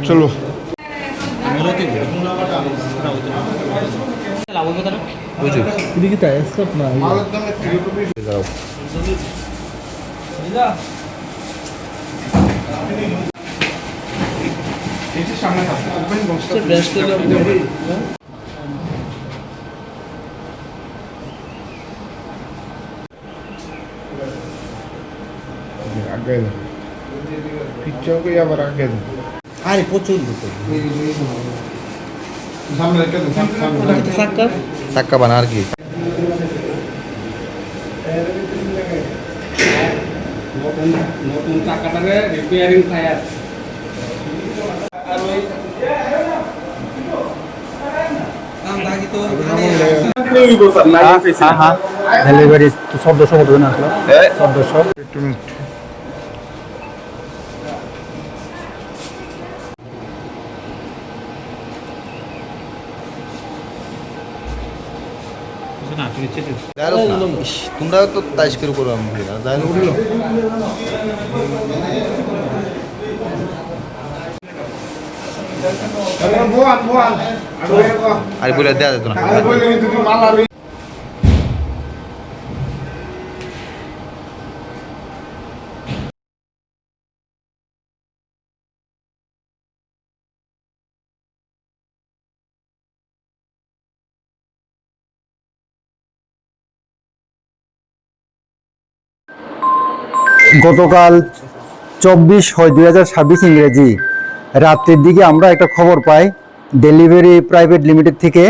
চলো আগে পিচ্ছাকে আবার আগে আরে প্রচন্ড চাক্কা বানা আর কি নতুন চাকাটাকে রিপেয়ারিং টায়ার আর ওই ডেলিভারি সদস্য মতো না আসলো সদস্য তোমরা তো তাইশ করে করো আমি আরে বলে দেওয়া যেত না গতকাল 24/6/2026 ইংরেজি রাত্রের দিকে আমরা একটা খবর পাই ডেলিভারি প্রাইভেট লিমিটেড থেকে।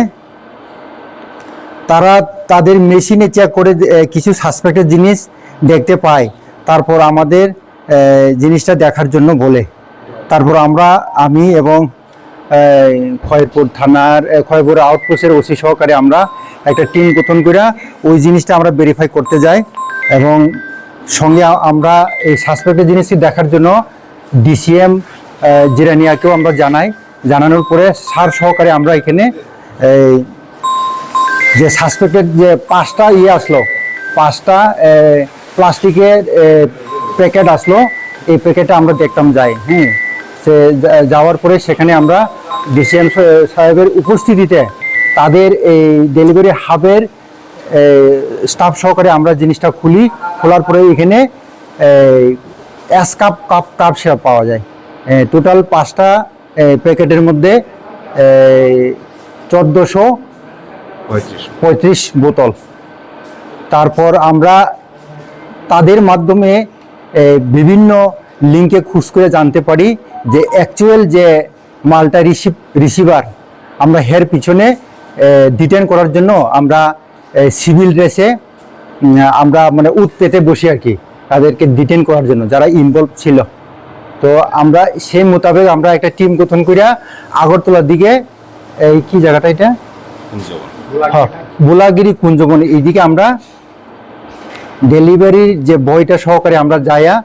তারা তাদের মেশিনে চেক করে কিছু সাসপেক্টেড জিনিস দেখতে পায়, তারপর আমাদের জিনিসটা দেখার জন্য বলে। তারপর আমি এবং খয়েরপুর থানার খয়েরপুর আউটপোস্টের ওসি সহকারে আমরা একটা টিম গঠন করে ওই জিনিসটা আমরা ভেরিফাই করতে যাই এবং সঙ্গে আমরা এই সাসপেক্টেড জিনিসটি দেখার জন্য ডিসিএম জিরানিয়াকেও আমরা জানানোর পরে সার সহকারে আমরা এখানে যে সাসপেক্টেড যে 5টা আসলো, 5টা প্লাস্টিকের প্যাকেট আসলো, এই প্যাকেটটা আমরা দেখতাম যাই। সে যাওয়ার পরে সেখানে আমরা ডিসিএম সাহেবের উপস্থিতিতে তাদের এই ডেলিভারি হাবের স্টাফ সহকারে আমরা জিনিসটা খোলার পরে এখানে কাপ সিরাপ পাওয়া যায়। টোটাল 5টা প্যাকেটের মধ্যে 1435 বোতল। তারপর আমরা তাদের মাধ্যমে বিভিন্ন লিঙ্কে খোঁজ করে জানতে পারি যে অ্যাকচুয়াল যে মালটা রিসিভার আমরা হের পিছনে ডিটেন করার জন্য আমরা সিভিল ড্রেসে আমরা মানে পেতে বসি আর কি, তাদেরকে ডিটেন করার জন্য যারা ইনভলভ ছিল। তো আমরা সেই মোতাবেক আমরা একটা টিম গঠন করিয়া আগরতলার দিকে এই কি জায়গাটা এটা বোলাগিরি কুঞ্জবন এইদিকে আমরা ডেলিভারির যে বইটা সহকারে আমরা যাইয়া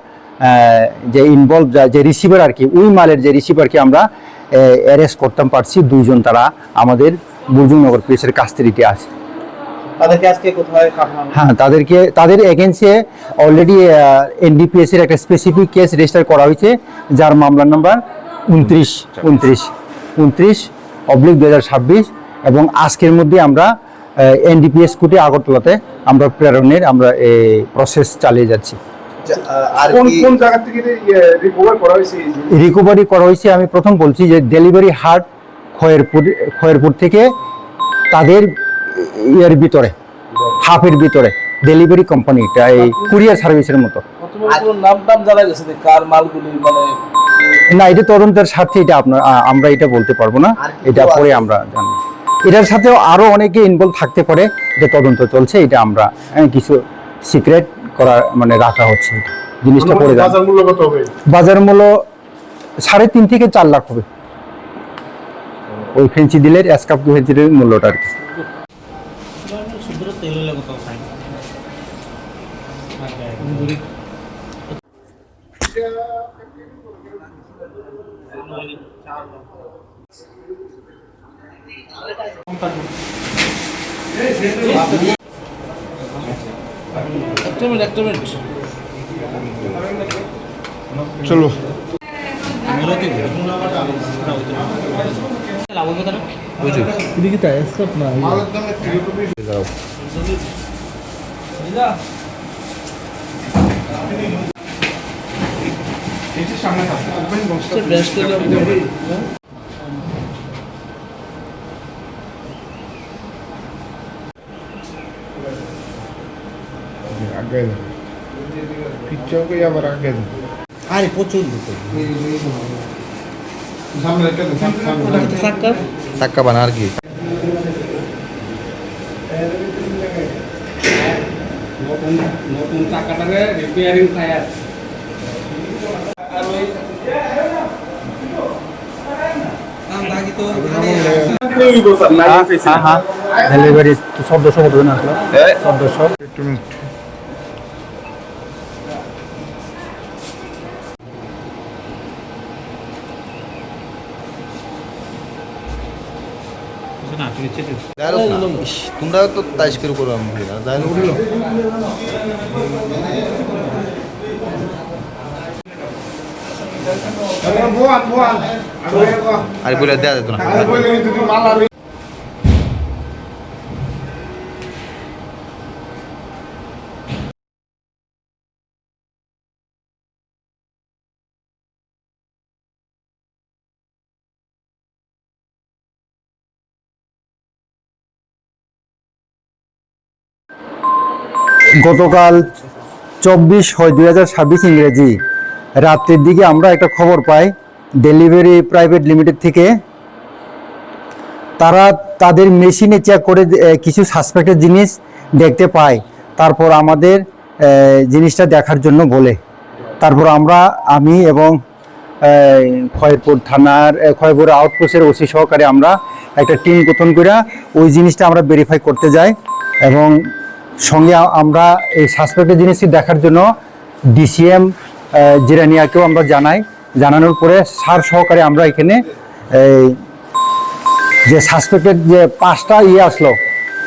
যে ইনভলভ যে রিসিভার আর কি, ওই মালের যে রিসিভারকে আমরা অ্যারেস্ট করতাম পারছি 2 জন। তারা আমাদের বুর্জুনগর পুলিশের কাস্টডিতে আছে। হ্যাঁ, তাদের এগেন্সে অলরেডি এনডিপিএস এর একটা স্পেসিফিক কেস রেজিস্টার করা হয়েছে, যার মামলার নাম্বার 29/2026 এবং আজকের মধ্যে আমরা এনডিপিএস কোর্টে আগরতলাতে আমরা প্রেরণের আমরা এই প্রসেস চালিয়ে যাচ্ছি। কোন জায়গা থেকে রিকভারি করা হয়েছে আমি প্রথম বলছি যে ডেলিভারি হার্ট খয়েরপুর থেকে তাদের ভিতরে হাফের ভিতরে ডেলিভারি কোম্পানিটা এই কুরিয়ার সার্ভিসের মতো। না, এটা তদন্তের স্বার্থে এটা আমরা এটা বলতে পারবো না, এটা পরে আমরা জানবো। এটার সাথেও আরো অনেকে ইনভলভ থাকতে পারে, এটা তদন্ত চলছে, এটা আমরা কিছু সিক্রেট করা মানে রাখা হচ্ছে। জিনিসটা পরে বাজার মূল্য 3.5 থেকে 4 লাখ হবে ওই ফেন্সি দিলের এসকাপ ফেন্সির মূল্যটা আর কি। চলো মালের দাম একটু বেশি দাও আগে পিচ্ছাকে আবার আগে আরে প্রচুর দুটো সামনে একটা সামনে চাক্কা বানা আর কি নতুন নতুন চাকাটারে রিপেয়ারিং টায়ার আর ওই ডেলিভারি শব্দ শব্দ না আসলো শব্দ সব একটু মিনিট তোমরা তো তাইশ করে করো আমি আর বলে দেয়া যেত না গতকাল 24/6/2026 ইংরেজি রাত্রের দিকে আমরা একটা খবর পাই ডেলিভারি প্রাইভেট লিমিটেড থেকে। তারা তাদের মেশিনে চেক করে কিছু সাসপেক্টেড জিনিস দেখতে পায়, তারপর আমাদের জিনিসটা দেখার জন্য বলে। তারপর আমি এবং খয়েরপুর থানার খয়েরপুর আউটপোস্টের ওসি সহকারে আমরা একটা টিম গঠন করে ওই জিনিসটা আমরা ভেরিফাই করতে যাই এবং সঙ্গে আমরা এই সাসপেক্টেড জিনিসটি দেখার জন্য ডিসিএম জিরানিয়াকেও আমরা জানানোর পরে সার সহকারে আমরা এখানে যে সাসপেক্টেড যে 5টা আসলো,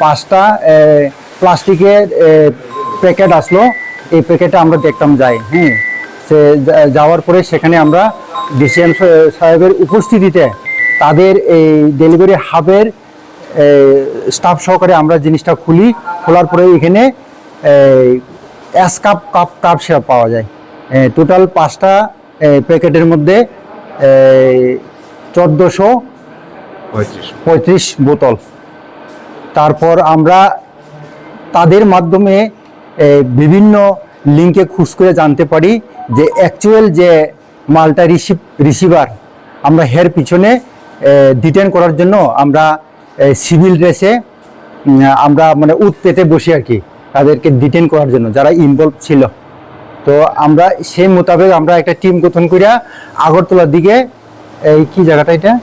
5টা প্লাস্টিকের প্যাকেট আসলো, এই প্যাকেটটা আমরা দেখতাম যাই। সে যাওয়ার পরে সেখানে আমরা ডিসিএম সাহেবের উপস্থিতিতে তাদের এই ডেলিভারি হাবের স্টাফ সহকারে আমরা জিনিসটা খোলার পরে এখানে কাপ সিরাপ পাওয়া যায়। টোটাল 5টা প্যাকেটের মধ্যে 1435 বোতল। তারপর আমরা তাদের মাধ্যমে বিভিন্ন লিঙ্কে খোঁজ করে জানতে পারি যে অ্যাকচুয়াল যে মালটা রিসিভার আমরা হের পিছনে ডিটেন করার জন্য আমরা সিভিল ড্রেসে আমরা মানে পেতে বসি আর কি, তাদেরকে ডিটেন করার জন্য যারা ইনভলভ ছিল। তো আমরা সেই মোতাবেক আমরা একটা টিম গঠন করিয়া আগরতলার দিকে এই কি জায়গাটা এটা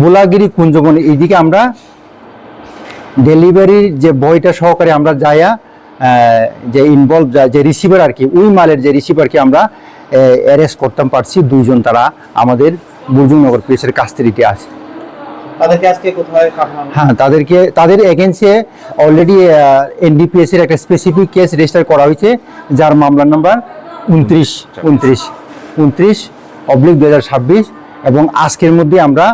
বোলাগিরি কুঞ্জবন এইদিকে আমরা ডেলিভারির যে বইটা সহকারে আমরা যাইয়া যে ইনভলভ যে রিসিভার আর কি, ওই মালের যে রিসিভারকে আমরা অ্যারেস্ট করতে পারছি। 2 জন তারা আমাদের বুর্জুনগর পুলিশের কাস্টডিতে আছে। তাদেরকে আজকে কোথায় হ্যাঁ, তাদের এগেন্সে অলরেডি এনডিপিএস এর একটা স্পেসিফিক কেস রেজিস্টার করা হয়েছে, যার মামলার নাম্বার 29/2026 এবং আজকের মধ্যে আমরা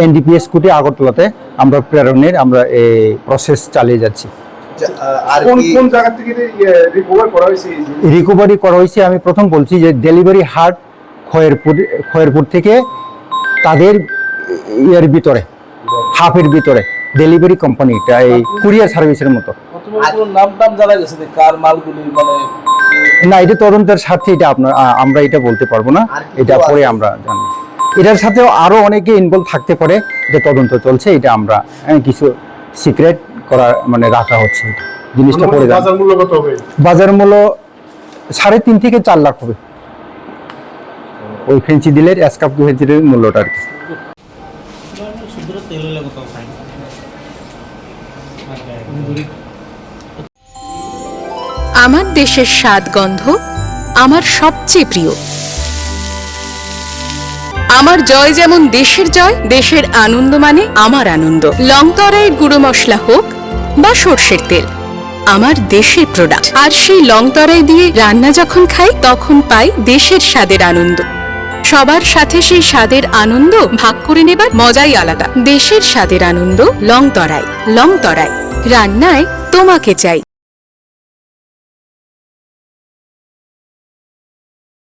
এনডিপিএস কোর্টে আগরতলাতে আমরা প্রেরণের আমরা এই প্রসেস চালিয়ে যাচ্ছি। আর কোন জায়গা থেকে রিকভারি করা হয়েছে আমি প্রথম বলছি যে ডেলিভারি হার্ট খয়েরপুর থেকে তাদের এর ভিতরে হাফের ভিতরে ডেলিভারি কোম্পানিটা এই কুরিয়ার সার্ভিসের মতো। নাম জানা গেছে কার মালগুলি মানে না, এটা তদন্তের স্বার্থে এটা আমরা এটা বলতে পারবো না, এটা পরে আমরা জানবো। এটার সাথেও আরো অনেকে ইনভলভ থাকতে পারে, এটা তদন্ত চলছে, এটা আমরা কিছু সিক্রেট করা মানে রাখা হচ্ছে। জিনিসটা পরে বাজার মূল্য কত হবে? বাজার মূল্য 3.5 থেকে 4 লাখ হবে ওই ফেন্সি দিলের এসকাপ ফেন্সি দিলের মূল্যটা আর কি। আমার দেশের স্বাদ গন্ধ আমার সবচেয়ে প্রিয়। আমার জয় যেমন দেশের জয়, দেশের আনন্দ মানে আমার আনন্দ। লংতরাই গুঁড়ো মশলা হোক বা সর্ষের তেল, আমার দেশের প্রোডাক্ট। আর সেই লংতরাই দিয়ে রান্না যখন খাই তখন পাই দেশের স্বাদের আনন্দ। সবার সাথে সেই স্বাদের আনন্দ ভাগ করে নেবার মজাই আলাদা। দেশের স্বাদের আনন্দ লংতরাই। লংতরাই, রান্নায় তোমাকে চাই।